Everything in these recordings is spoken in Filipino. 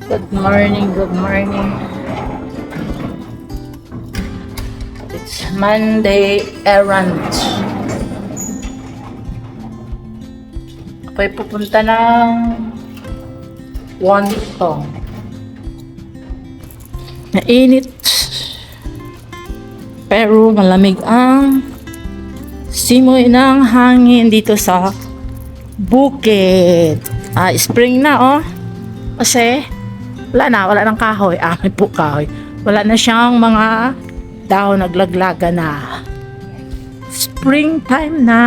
Good morning, good morning. It's Monday errand. Ako'y pupunta ng Wonton. Mainit. Pero malamig ang simoy ng hangin dito sa bukid. Spring na oh. Kasi wala nang kahoy. May po kahoy. Wala na siyang mga dahon, naglaglaga na. Springtime na.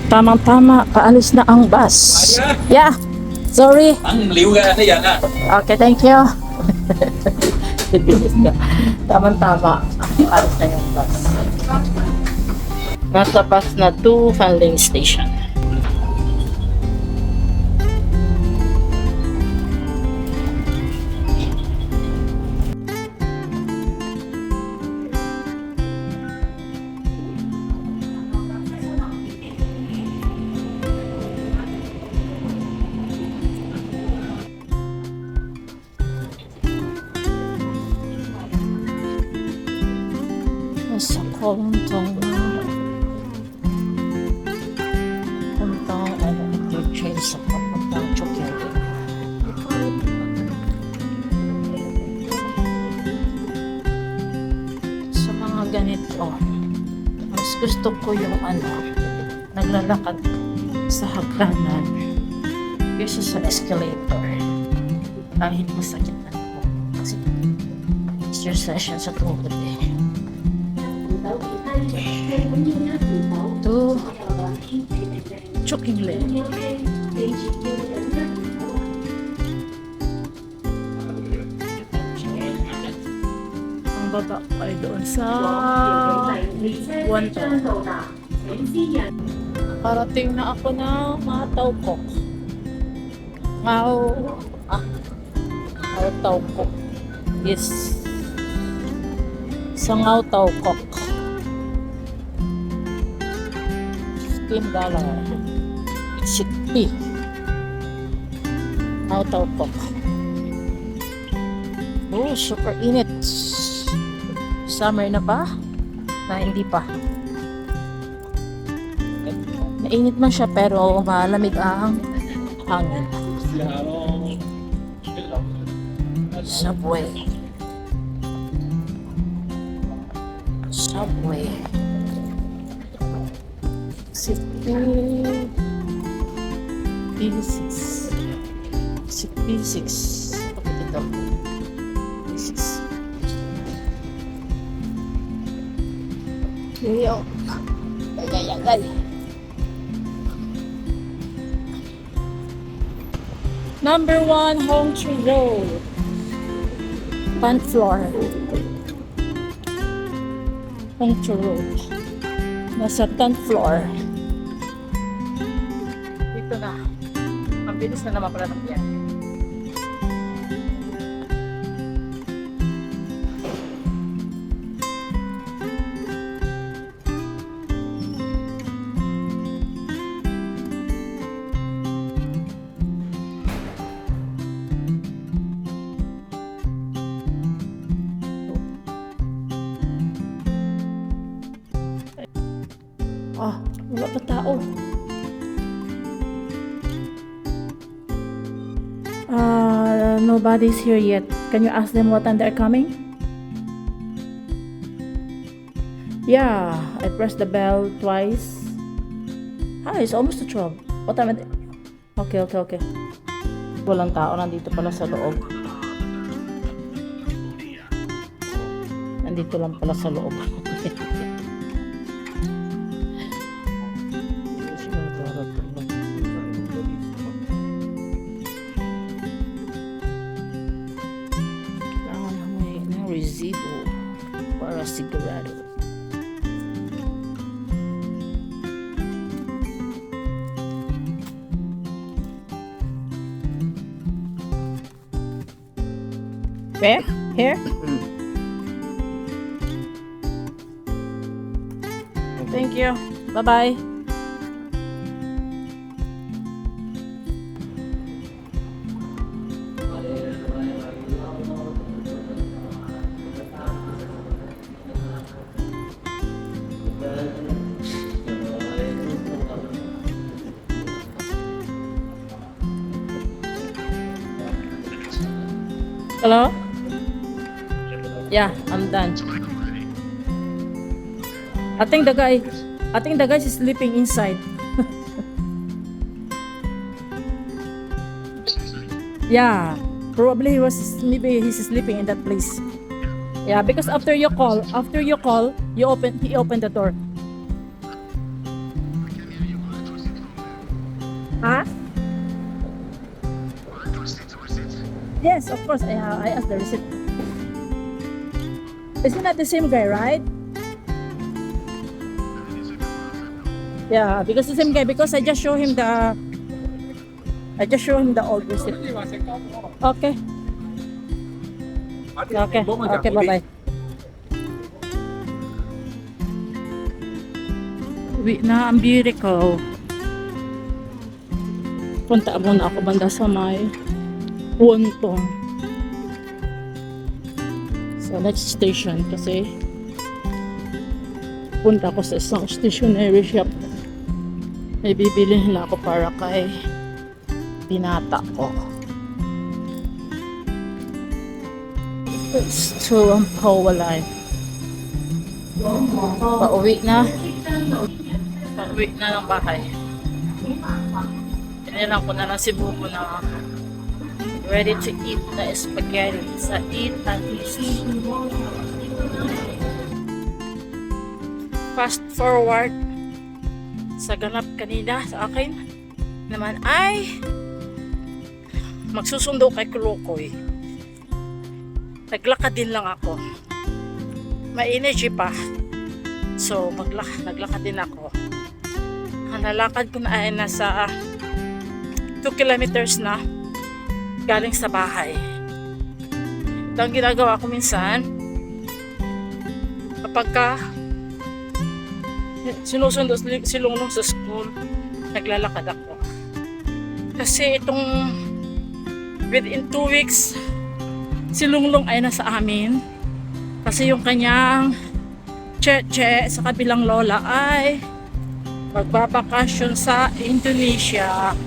Tamang-tama, paalis na ang bus. Yeah. Sorry. Ang liw ka na yan ha. Okay, thank you. Tamang-tama, paalis na yung bus. Nasa bus na to Fanling Station. Sa Kontong train sa papuntang Chokyo. Sa mga ganito, mas gusto ko yung naglalakad sa hagdanan kaysa sa escalator dahil masakit na po kasi exercise yan sa tuhod eh. To Chokinglen. Ang baba ay doon sa Wonton. Parating na ako ng Matawkok. Matawkok. Yes. Sa Matawkok. $15. Sikpi. Matawkok. Oh, super init. Summer na ba? Na hindi pa. Mainit man siya pero malamig ang hangin. Subway. Subway. P6. Bakit ito? P6. Yo. Yagal. Number 1, Hongchu Road. 10th floor. Hongchu Road. Nasa 10th floor. Dito na. Ang bilis na naman pala ng yan. Wala pa tao. Nobody's here yet. Can you ask them what time they're coming? Yeah, I pressed the bell twice. It's almost to 12. What time is it? Okay. Walang tao, nandito pala sa loob. Nandito lang pala sa loob. Resibo para sigurado. Where? Here? Thank you. Bye-bye. Hello? Yeah, I'm done. I think the guy is sleeping inside. Yeah, probably maybe he's sleeping in that place. Yeah, because after you call, he opened the door. Huh? Yes, of course. I asked the receipt. Isn't that the same guy, right? Yeah, because the same guy. Because I just show him the old receipt. Okay. Okay. Okay. Bye bye. Uwi na ang beauty ko. Punta muna ako banda sa may Puntong. Sa next station kasi punta ako sa isang stationery shop. May bibilihin na ako para kay binata ko. So, ang pawalay. Pauwi na ng bahay. Inilang ko na lang si Buko na ready to eat the spaghetti sa Eat and East. Fast forward sa ganap kanina sa akin naman ay magsusundo kay Kulukoy. Naglakad din lang ako. May energy pa. So naglakad din ako. Ang lalakad ko na ay nasa 2 kilometers na galing sa bahay. Ito ang ginagawa ko minsan kapag sinusundo si Lunglong sa school, naglalakad ako. Kasi itong within 2 weeks si Lunglong ay nasa amin kasi yung kanyang cheche sa kabilang lola ay magbabakasyon sa Indonesia.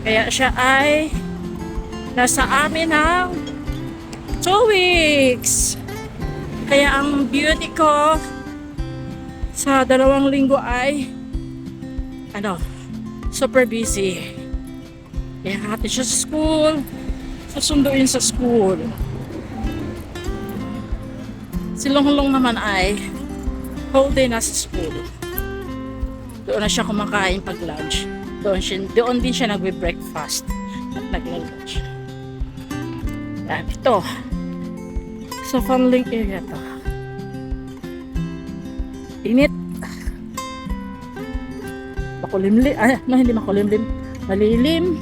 Kaya siya ay nasa amin ng 2 weeks. Kaya ang beauty ko sa 2 linggo ay super busy. Kaya hati siya sa school, susunduin sa school. Si Longlong naman ay whole day nasa school. Doon na siya kumakain pag lunch. Doon din siya nagbe-breakfast at nagla-lunch. Yan, ito. Sa Fanling area to. Init. Makulimlim. Hindi makulimlim. Malilim.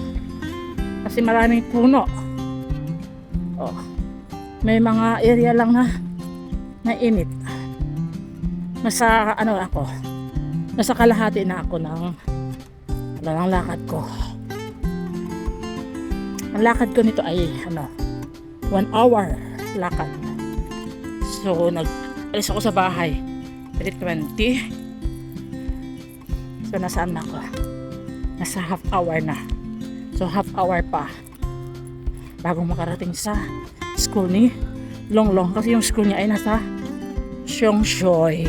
Kasi maraming puno. Oh. May mga area lang na init. Nasa nasa kalahati na ako ng lakad ko. Ang lakad ko nito ay 1 hour lakad. So nag-alis ako sa bahay 3:20. So nasaan na ako? Nasa half hour na. So half hour pa bago makarating sa school ni Longlong kasi yung school niya ay nasa Siongsoy.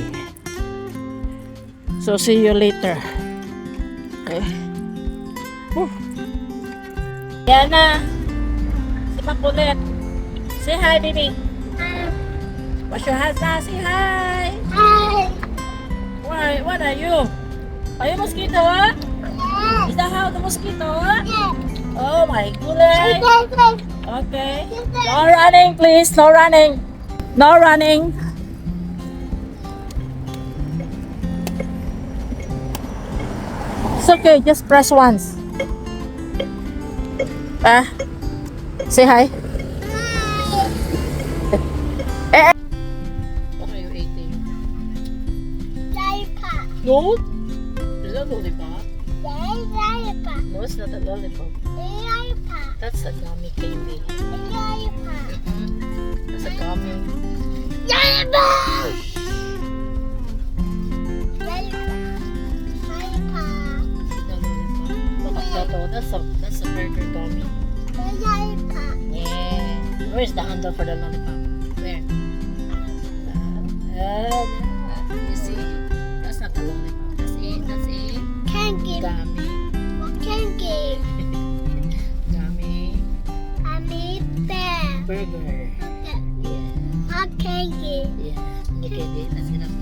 So see you later. Okay. Yan na. Si Makulit. Say hi, baby. Hi. Wash your hands now. Say hi. Hi. Why? What are you? Are you mosquito? Yeah. Is that how the mosquito? Yeah. Oh my goodness. Okay. Okay. No running, please. No running. No running. It's okay. Just press once. Say hi. What are you eating? Lollipop. No? Is that lollipop? There's lollipop. No, it's not a lollipop. There's lollipop. That's a gummy candy. There's lollipop. That's a gummy. Lollipop. There's That's a burger gummy. Lollipop. Yeah. Where's the handle for the lollipop? Where? You see? That's not the lollipop. That's it. That's it. Candy. Gummy. Candy. Gummy. Mommy bear. Burger. Okay. Yeah. Candy. Yeah. Look at it. That's enough.